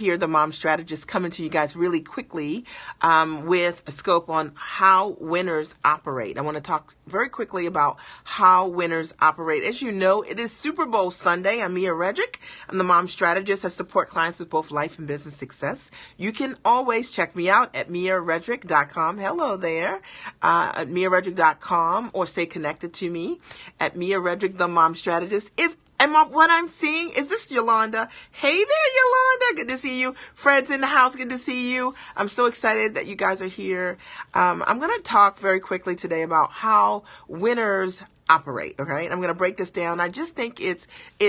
Here, the mom strategist, coming to you guys really quickly with a scope on how winners operate. I want to talk very quickly about how winners operate. As you know, it is Super Bowl Sunday. I'm Mia Redrick. I'm the mom strategist. I support clients with both life and business success. You can always check me out at miaredrick.com. Hello there. At miaredrick.com, or stay connected to me at Mia Redrick, the mom strategist. What I'm seeing, is this Yolanda? Hey there, Yolanda. Good to see you. Fred's in the house. Good to see you. I'm so excited that you guys are here. I'm going to talk very quickly today about how winners operate. Okay. I'm going to break this down. I just think it's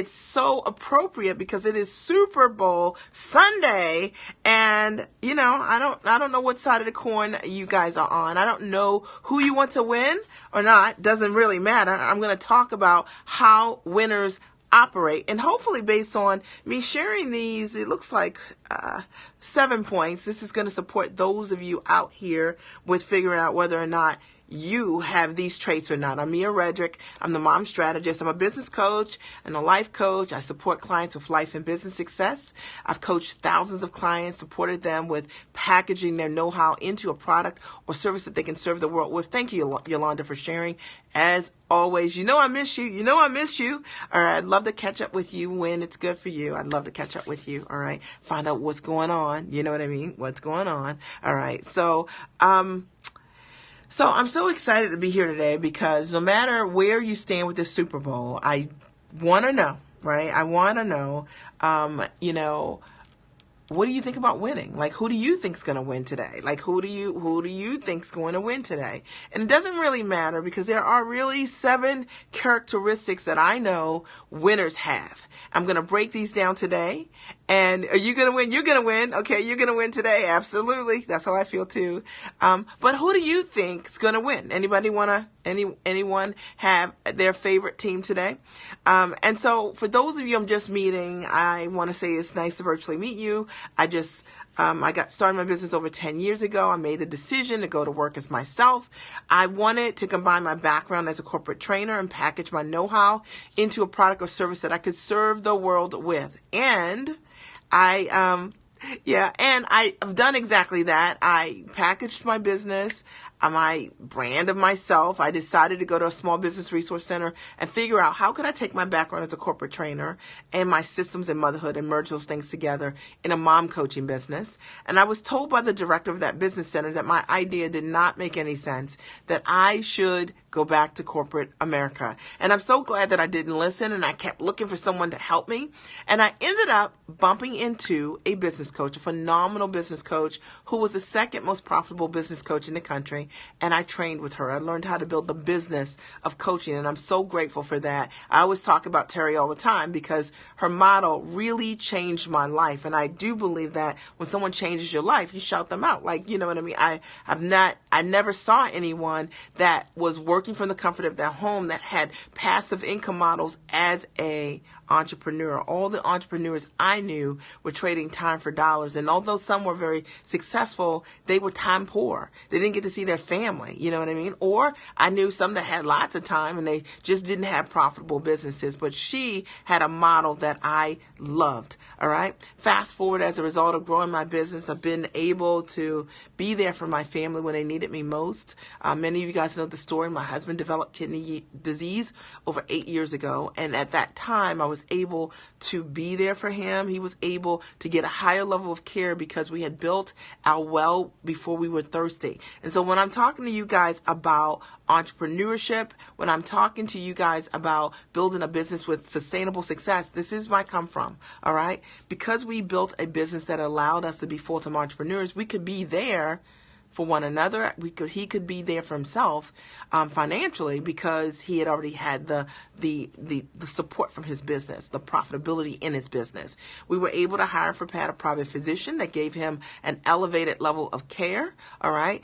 so appropriate because it is Super Bowl Sunday, and I don't know what side of the coin you guys are on. I don't know who you want to win or not. Doesn't really matter. I'm going to talk about how winners operate, and hopefully based on me sharing these, it looks like 7 points. This is going to support those of you out here with figuring out whether or not you have these traits or not. I'm Mia Redrick. I'm the mom strategist. I'm a business coach and a life coach. I support clients with life and business success. I've coached thousands of clients, supported them with packaging their know-how into a product or service that they can serve the world with. Thank you, Yolanda, for sharing. As always, I miss you. I miss you. All right. I'd love to catch up with you when it's good for you. I'd love to catch up with you. All right. Find out what's going on. You know what I mean? What's going on. All right. So I'm so excited to be here today because no matter where you stand with this Super Bowl, I want to know, right? I want to know, what do you think about winning? Like, who do you think's going to win today? Like, who do you think's going to win today? And it doesn't really matter because there are really 7 characteristics that I know winners have. I'm going to break these down today. And are you going to win? You're going to win. Okay, you're going to win today. Absolutely. That's how I feel too. But who do you think's going to win? Anybody anyone have their favorite team today? And so for those of you I'm just meeting, I want to say it's nice to virtually meet you. I got started my business over 10 years ago. I made the decision to go to work as myself. I wanted to combine my background as a corporate trainer and package my know-how into a product or service that I could serve the world with. And I've done exactly that. I packaged my business, my brand of myself. I decided to go to a small business resource center and figure out how could I take my background as a corporate trainer and my systems in motherhood and merge those things together in a mom coaching business. And I was told by the director of that business center that my idea did not make any sense, that I should go back to corporate America. And I'm so glad that I didn't listen, and I kept looking for someone to help me. And I ended up bumping into a business coach, a phenomenal business coach who was the second most profitable business coach in the country. And I trained with her. I learned how to build the business of coaching, and I'm so grateful for that. I always talk about Terry all the time because her model really changed my life. And I do believe that when someone changes your life, you shout them out. Like, you know what I mean? I never saw anyone that was working from the comfort of their home that had passive income models as a entrepreneur. All the entrepreneurs I knew were trading time for dollars. And although some were very successful, they were time poor. They didn't get to see their family. You know what I mean? Or I knew some that had lots of time and they just didn't have profitable businesses. But she had a model that I loved. All right. Fast forward, as a result of growing my business, I've been able to be there for my family when they needed me most. Many of you guys know the story. My husband developed kidney disease over 8 years ago. And at that time, I was able to be there for him. He was able to get a higher level of care because we had built our well before we were thirsty. And so when I'm talking to you guys about entrepreneurship, when I'm talking to you guys about building a business with sustainable success, this is my come from. All right. Because we built a business that allowed us to be full-time entrepreneurs, we could be there for one another. He could be there for himself financially because he had already had the support from his business, the profitability in his business. We were able to hire for Pat a private physician that gave him an elevated level of care. All right.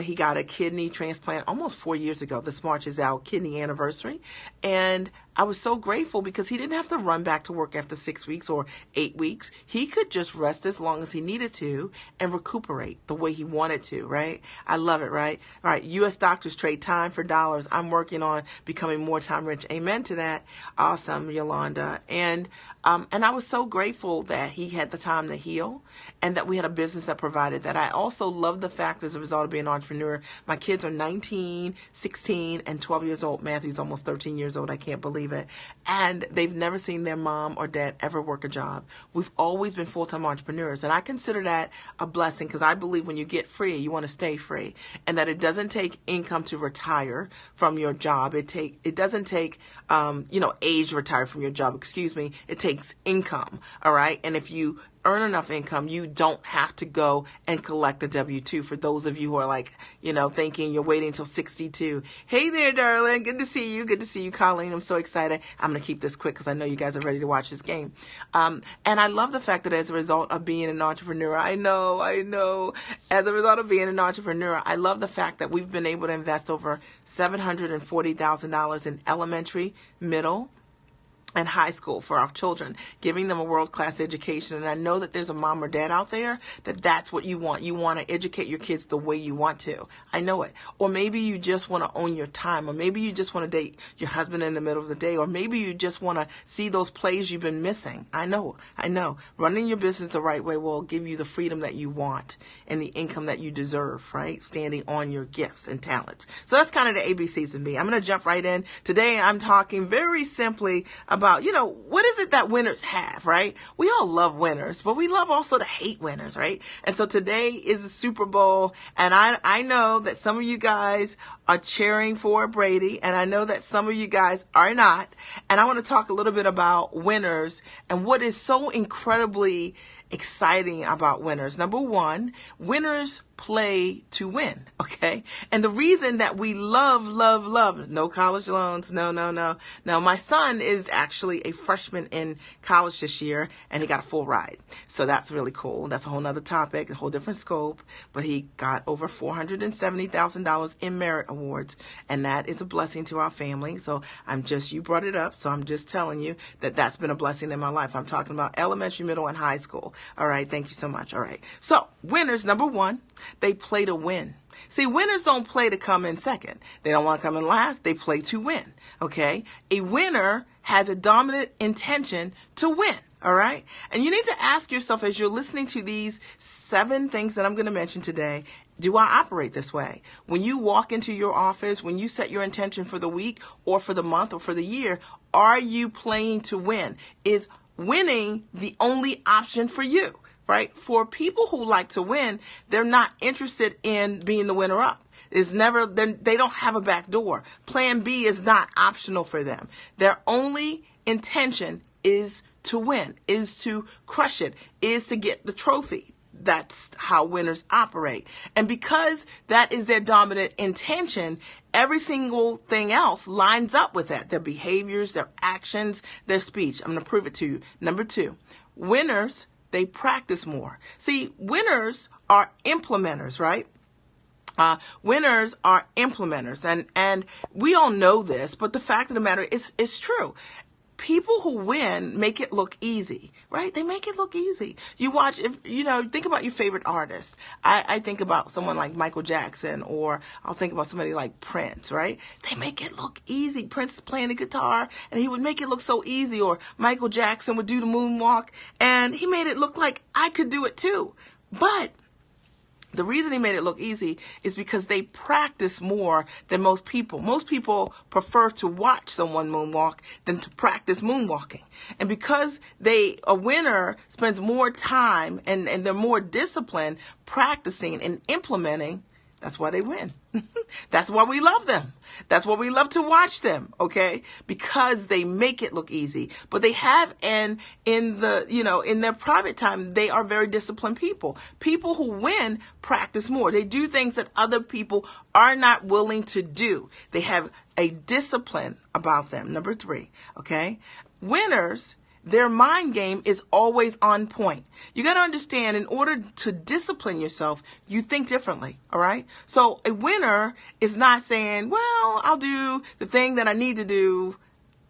He got a kidney transplant almost 4 years ago. This March is our kidney anniversary. And I was so grateful because he didn't have to run back to work after 6 weeks or 8 weeks. He could just rest as long as he needed to and recuperate the way he wanted to, right? I love it, right? All right, U.S. doctors trade time for dollars. I'm working on becoming more time rich. Amen to that. Awesome, Yolanda. And I was so grateful that he had the time to heal and that we had a business that provided that. I also love the fact as a result of being an entrepreneur, my kids are 19, 16, and 12 years old. Matthew's almost 13 years old. I can't believe it. And they've never seen their mom or dad ever work a job. We've always been full-time entrepreneurs. And I consider that a blessing because I believe when you get free, you want to stay free. And that it doesn't take income to retire from your job. It doesn't take, age to retire from your job. Excuse me. It takes income. All right. And if you earn enough income, you don't have to go and collect a W-2. For those of you who are like, thinking you're waiting until 62. Hey there, darling. Good to see you. Good to see you, Colleen. I'm so excited. I'm going to keep this quick because I know you guys are ready to watch this game. And I love the fact that as a result of being an entrepreneur, I know, as a result of being an entrepreneur, I love the fact that we've been able to invest over $740,000 in elementary, middle, and high school for our children, giving them a world-class education. And I know that there's a mom or dad out there that's what you want. You want to educate your kids the way you want to. I know it. Or maybe you just want to own your time. Or maybe you just want to date your husband in the middle of the day. Or maybe you just want to see those plays you've been missing. I know. Running your business the right way will give you the freedom that you want and the income that you deserve, right? Standing on your gifts and talents. So that's kind of the ABCs of me. I'm going to jump right in. Today I'm talking very simply about, what is it that winners have, right? We all love winners, but we love also to hate winners, right? And so today is the Super Bowl, and I know that some of you guys are cheering for Brady, and I know that some of you guys are not. And I want to talk a little bit about winners and what is so incredibly exciting about winners. Number one, winners play to win, okay? And the reason that we love, no college loans, no. My son is actually a freshman in college this year, and he got a full ride. So that's really cool. That's a whole nother topic, a whole different scope, but he got over $470,000 in merit awards, and that is a blessing to our family. So you brought it up, so I'm just telling you that that's been a blessing in my life. I'm talking about elementary, middle, and high school. All right, thank you so much. All right, so winners, number one, they play to win. See, winners don't play to come in second. They don't want to come in last. They play to win, okay? A winner has a dominant intention to win, all right? And you need to ask yourself as you're listening to these 7 things that I'm going to mention today, do I operate this way? When you walk into your office, when you set your intention for the week or for the month or for the year, are you playing to win? Is winning the only option for you? Right? For people who like to win, they're not interested in being the winner up. They don't have a back door. Plan B is not optional for them. Their only intention is to win, is to crush it, is to get the trophy. That's how winners operate. And because that is their dominant intention, every single thing else lines up with that. Their behaviors, their actions, their speech. I'm going to prove it to you. Number 2, winners, they practice more. See, winners are implementers, right? Winners are implementers. And we all know this, but the fact of the matter is, it's true. People who win make it look easy, right? They make it look easy. You watch, think about your favorite artist. I think about someone like Michael Jackson, or I'll think about somebody like Prince, right? They make it look easy. Prince is playing the guitar, and he would make it look so easy. Or Michael Jackson would do the moonwalk, and he made it look like I could do it too. But the reason he made it look easy is because they practice more than most people. Most people prefer to watch someone moonwalk than to practice moonwalking. And because a winner spends more time and they're more disciplined practicing and implementing, that's why they win. That's why we love them. That's why we love to watch them, okay? Because they make it look easy. But they have, in their private time, they are very disciplined people. People who win practice more. They do things that other people are not willing to do. They have a discipline about them. Number 3, okay? Winners, their mind game is always on point. You got to understand, in order to discipline yourself, you think differently, all right? So a winner is not saying, well, I'll do the thing that I need to do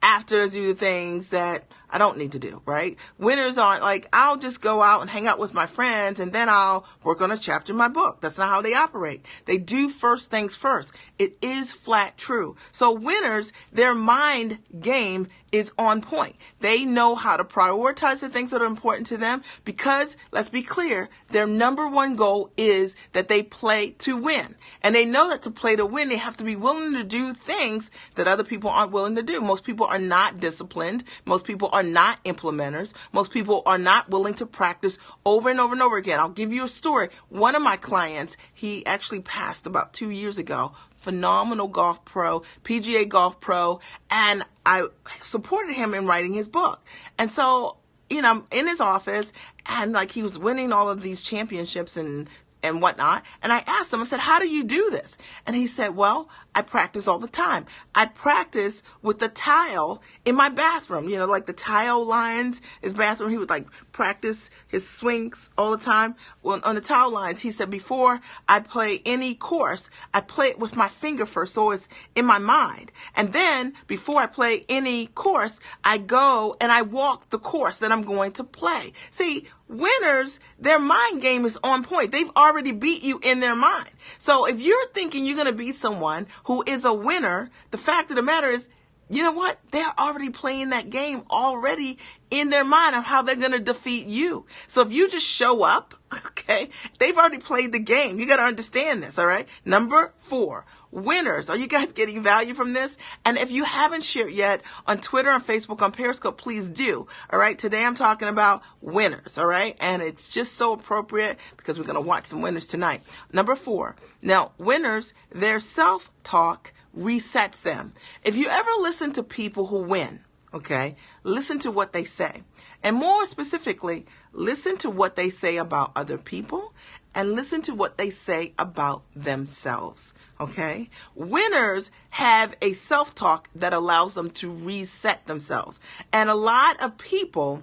after I do the things that I don't need to do, right? Winners aren't like, I'll just go out and hang out with my friends and then I'll work on a chapter in my book. That's not how they operate. They do first things first. It is flat true. So winners, their mind game is on point. They know how to prioritize the things that are important to them because, let's be clear, their number one goal is that they play to win. And they know that to play to win, they have to be willing to do things that other people aren't willing to do. Most people are not disciplined. Most people are not implementers. Most people are not willing to practice over and over and over again. I'll give you a story. One of my clients, he actually passed about 2 years ago. Phenomenal golf pro, PGA golf pro, and I supported him in writing his book. And so, I'm in his office and like he was winning all of these championships and whatnot. And I asked him, I said, how do you do this? And he said, well, I practice all the time. I practice with the tile in my bathroom, like the tile lines, his bathroom. He would like practice his swings all the time. Well, on the tile lines, he said, before I play any course, I play it with my finger first. So it's in my mind. And then before I play any course, I go and I walk the course that I'm going to play. See, winners, their mind game is on point. They've already beat you in their mind. So if you're thinking you're going to be someone who is a winner, the fact of the matter is, you know what? They're already playing that game already in their mind of how they're going to defeat you. So if you just show up, okay, they've already played the game. You got to understand this, all right? Number 4. Winners. Are you guys getting value from this? And if you haven't shared yet on Twitter, on Facebook, on Periscope, please do. All right. Today I'm talking about winners. All right. And it's just so appropriate because we're going to watch some winners tonight. Number 4. Now, winners, their self-talk resets them. If you ever listen to people who win, okay, listen to what they say. And more specifically, listen to what they say about other people and listen to what they say about themselves, okay? Winners have a self-talk that allows them to reset themselves. And a lot of people,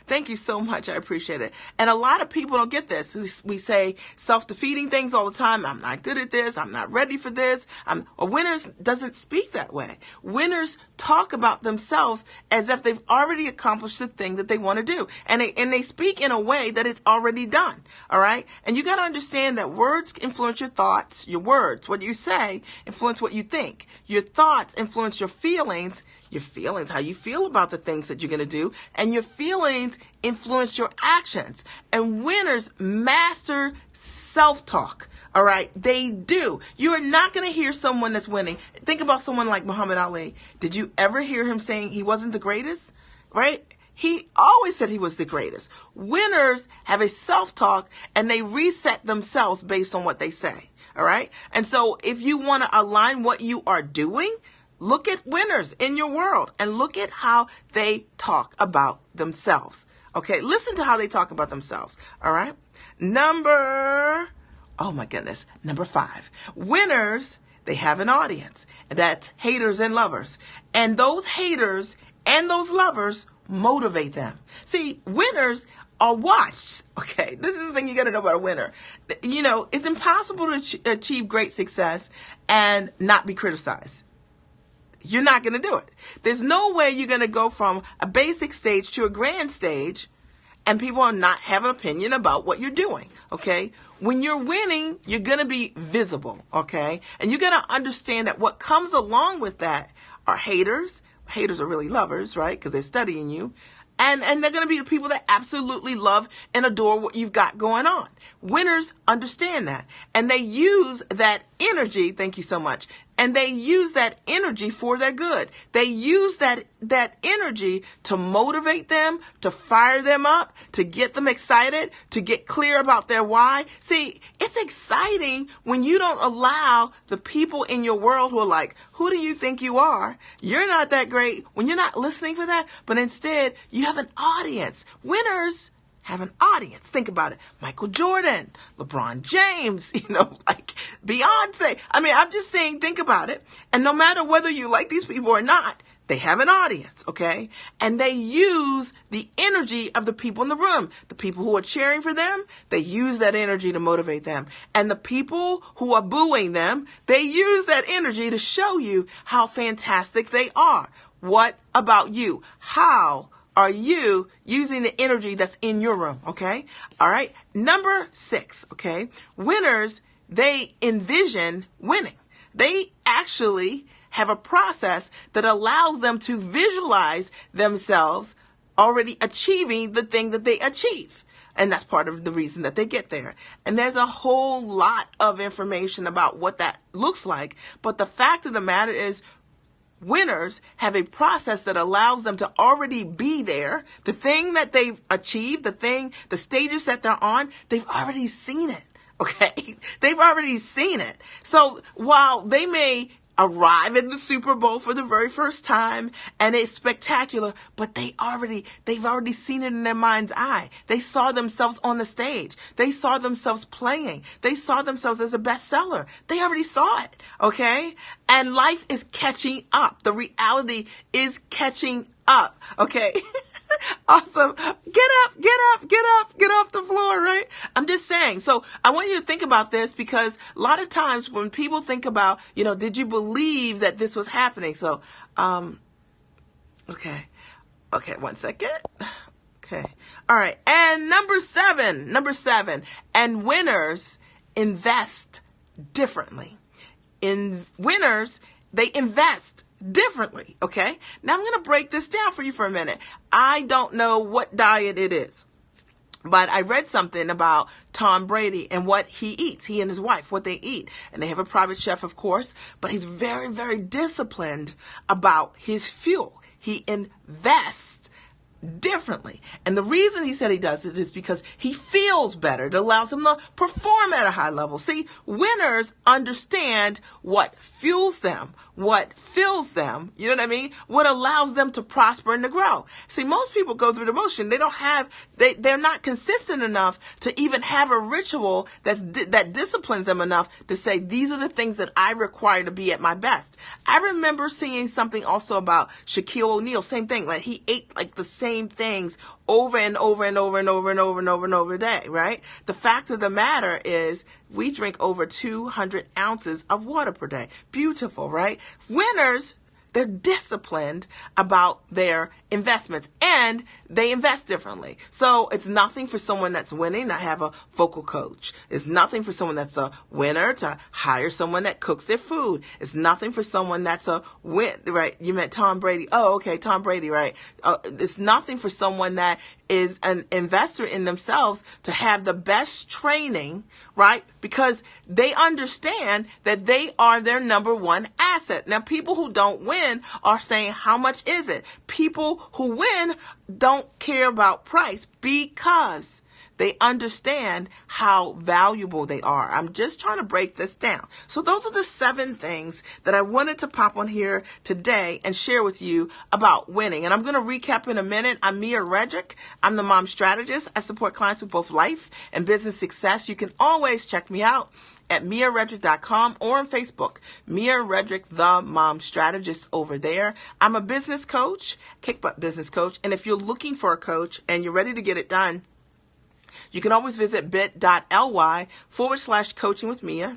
thank you so much. I appreciate it. And a lot of people don't get this. We say self-defeating things all the time. I'm not good at this. I'm not ready for this. Winners doesn't speak that way. Winners talk about themselves as if they've already accomplished the thing that they want to do. And they speak in a way that it's already done. All right. And you got to understand that words influence your thoughts. Your words, what you say, influence what you think. Your thoughts influence your feelings. Your feelings, how you feel about the things that you're going to do, and your feelings influence your actions. And winners master self-talk. All right. They do. You are not going to hear someone that's winning. Think about someone like Muhammad Ali. Did you ever hear him saying he wasn't the greatest? Right? He always said he was the greatest. Winners have a self-talk and they reset themselves based on what they say. All right. And so if you want to align what you are doing, look at winners in your world and look at how they talk about themselves. Okay, listen to how they talk about themselves. All right. Number 5. Winners, they have an audience. That's haters and lovers. And those haters and those lovers motivate them. See, winners are watched. Okay, this is the thing you got to know about a winner. It's impossible to achieve great success and not be criticized. You're not going to do it. There's no way you're going to go from a basic stage to a grand stage and people are not have an opinion about what you're doing. Okay. When you're winning, you're going to be visible. Okay. And you got to understand that what comes along with that are haters. Haters are really lovers, right? Because they're studying you. And they're going to be the people that absolutely love and adore what you've got going on. Winners understand that. And they use that energy. Thank you so much. And they use that energy for their good. They use that energy to motivate them, to fire them up, to get them excited, to get clear about their why. See, it's exciting when you don't allow the people in your world who are like, who do you think you are? You're not that great. When you're not listening for that, but instead you have an audience. Winners have an audience. Think about it. Michael Jordan, LeBron James, like Beyonce. I'm just saying, think about it. And no matter whether you like these people or not, They have an audience, okay? And they use the energy of the people in the room. The people who are cheering for them, they use that energy to motivate them. And the people who are booing them, they use that energy to show you how fantastic they are. What about you? How are you using the energy that's in your room, okay? All right. Number 6, okay? Winners, they envision winning. They actually have a process that allows them to visualize themselves already achieving the thing that they achieve. And that's part of the reason that they get there. And there's a whole lot of information about what that looks like. But the fact of the matter is, winners have a process that allows them to already be there. The thing that they've achieved, the stages that they're on, they've already seen it. Okay? They've already seen it. So while they may arrive at the Super Bowl for the very first time and it's spectacular, but they've already seen it in their mind's eye. They saw themselves on the stage. They saw themselves playing. They saw themselves as a bestseller. They already saw it. Okay. And life is catching up. The reality is catching up. Okay. Awesome. Get off the floor, right? I'm just saying. So I want you to think about this, because a lot of times when people think about, did you believe that this was happening? So, okay, 1 second. Okay. All right. And number seven, and winners invest differently. In winners, they invest differently. Okay. Now I'm going to break this down for you for a minute. I don't know what diet it is, but I read something about Tom Brady and what he eats, he and his wife, what they eat. And they have a private chef, of course, but he's very, very disciplined about his fuel. He invests differently. And the reason he said he does it is because he feels better. It allows him to perform at a high level. See, winners understand what fuels them, what fills them, you know what I mean? What allows them to prosper and to grow. See, most people go through the motion. They're not consistent enough to even have a ritual that disciplines them enough to say, these are the things that I require to be at my best. I remember seeing something also about Shaquille O'Neal, same thing. Like, he ate like the same things over and over and over and over and over and over and over a day, right? The fact of the matter is, we drink over 200 ounces of water per day. Beautiful, right? Winners, they're disciplined about their investments, and they invest differently. So it's nothing for someone that's winning to have a vocal coach. It's nothing for someone that's a winner to hire someone that cooks their food. It's nothing for someone that's a win, right? You meant Tom Brady. Oh, okay, Tom Brady, right? It's nothing for someone that is an investor in themselves to have the best training, right? Because they understand that they are their number one asset. Now, people who don't win are saying, how much is it? People who win don't care about price because they understand how valuable they are. I'm just trying to break this down. So those are the 7 things that I wanted to pop on here today and share with you about winning. And I'm going to recap in a minute. I'm Mia Redrick. I'm the mom strategist. I support clients with both life and business success. You can always check me out at MiaRedrick.com or on Facebook, Mia Redrick, the mom strategist over there. I'm a business coach, kick butt business coach. And if you're looking for a coach and you're ready to get it done, you can always visit bit.ly/coaching with Mia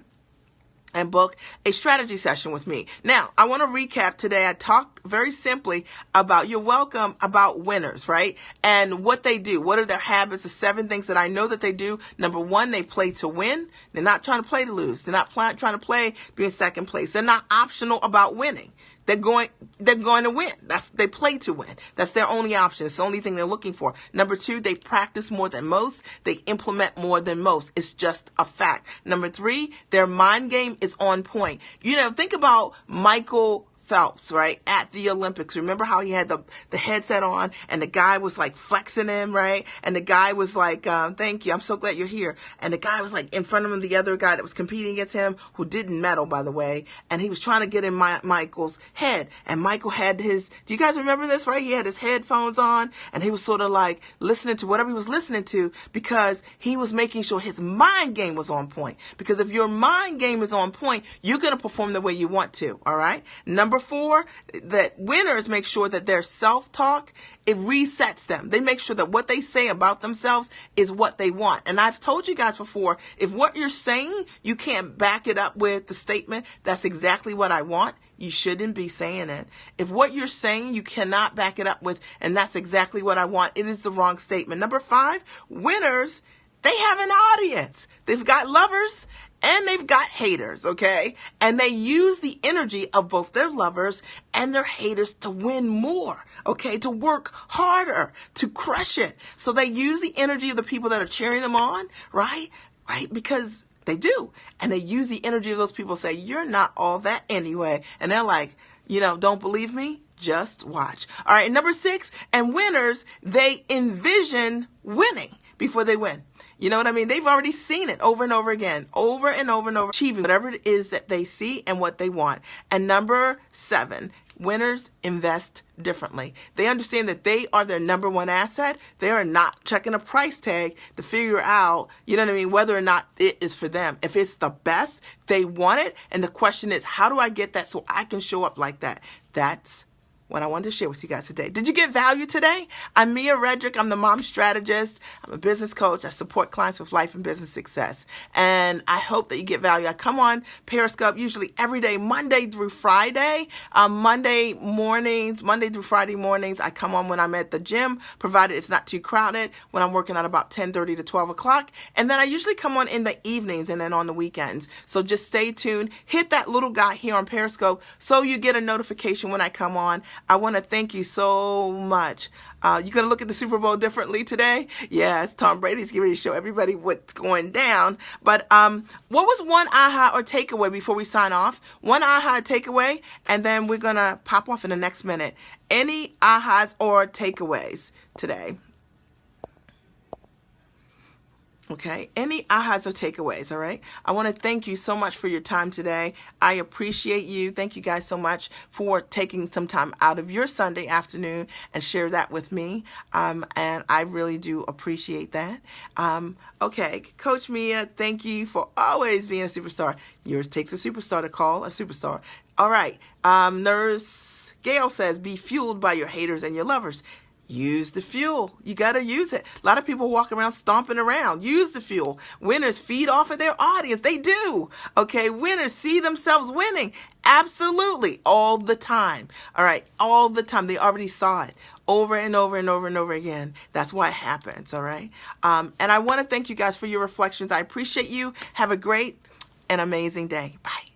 and book a strategy session with me. Now, I want to recap today. I talked very simply about, you're welcome, about winners, right? And what they do. What are their habits? The 7 things that I know that they do. Number 1, they play to win. They're not trying to play to lose. They're not trying to play be in second place. They're not optional about winning. They're going to win. They play to win. That's their only option. It's the only thing they're looking for. Number 2, they practice more than most. They implement more than most. It's just a fact. Number 3, their mind game is on point. Think about Michael Phelps, right, at the Olympics. Remember how he had the headset on and the guy was like flexing him, right? And the guy was like, thank you, I'm so glad you're here. And the guy was like in front of him, the other guy that was competing against him, who didn't medal, by the way. And he was trying to get in Michael's head. And Michael had do you guys remember this, right? He had his headphones on and he was sort of like listening to whatever he was listening to, because he was making sure his mind game was on point. Because if your mind game is on point, you're going to perform the way you want to, all right? Number Number 4, that winners make sure that their self-talk, it resets them. They make sure that what they say about themselves is what they want. And I've told you guys before, if what you're saying, you can't back it up with the statement, that's exactly what I want, you shouldn't be saying it. If what you're saying you cannot back it up with, and that's exactly what I want, it is the wrong statement. Number 5, winners, they have an audience. They've got lovers and they've got haters, okay? And they use the energy of both their lovers and their haters to win more, okay? To work harder, to crush it. So they use the energy of the people that are cheering them on, right? Right? Because they do. And they use the energy of those people to say, you're not all that anyway. And they're like, don't believe me? Just watch. All right. Number 6, and winners, they envision winning before they win. You know what I mean? They've already seen it over and over again, over and over and over, achieving whatever it is that they see and what they want. And number 7, winners invest differently. They understand that they are their number 1 asset. They are not checking a price tag to figure out, whether or not it is for them. If it's the best, they want it. And the question is, how do I get that so I can show up like that? That's what I wanted to share with you guys today. Did you get value today? I'm Mia Redrick. I'm the mom strategist. I'm a business coach. I support clients with life and business success. And I hope that you get value. I come on Periscope usually every day, Monday through Friday. Monday through Friday mornings, I come on when I'm at the gym, provided it's not too crowded, when I'm working at about 10:30 to 12 o'clock. And then I usually come on in the evenings and then on the weekends. So just stay tuned. Hit that little guy here on Periscope so you get a notification when I come on. I want to thank you so much. You're going to look at the Super Bowl differently today? Yes, Tom Brady's getting ready to show everybody what's going down. But what was one aha or takeaway before we sign off? One aha takeaway, and then we're going to pop off in the next minute. Any ahas or takeaways today? Okay, any ahas or takeaways, all right? I want to thank you so much for your time today. I appreciate you. Thank you guys so much for taking some time out of your Sunday afternoon and share that with me. And I really do appreciate that. Okay, Coach Mia, thank you for always being a superstar. Yours takes a superstar to call a superstar. All right, Nurse Gail says, be fueled by your haters and your lovers. Use the fuel. You got to use it. A lot of people walk around stomping around. Use the fuel. Winners feed off of their audience. They do. Okay. Winners see themselves winning. Absolutely. All the time. All right. All the time. They already saw it over and over and over and over again. That's why it happens. All right. And I want to thank you guys for your reflections. I appreciate you. Have a great and amazing day. Bye.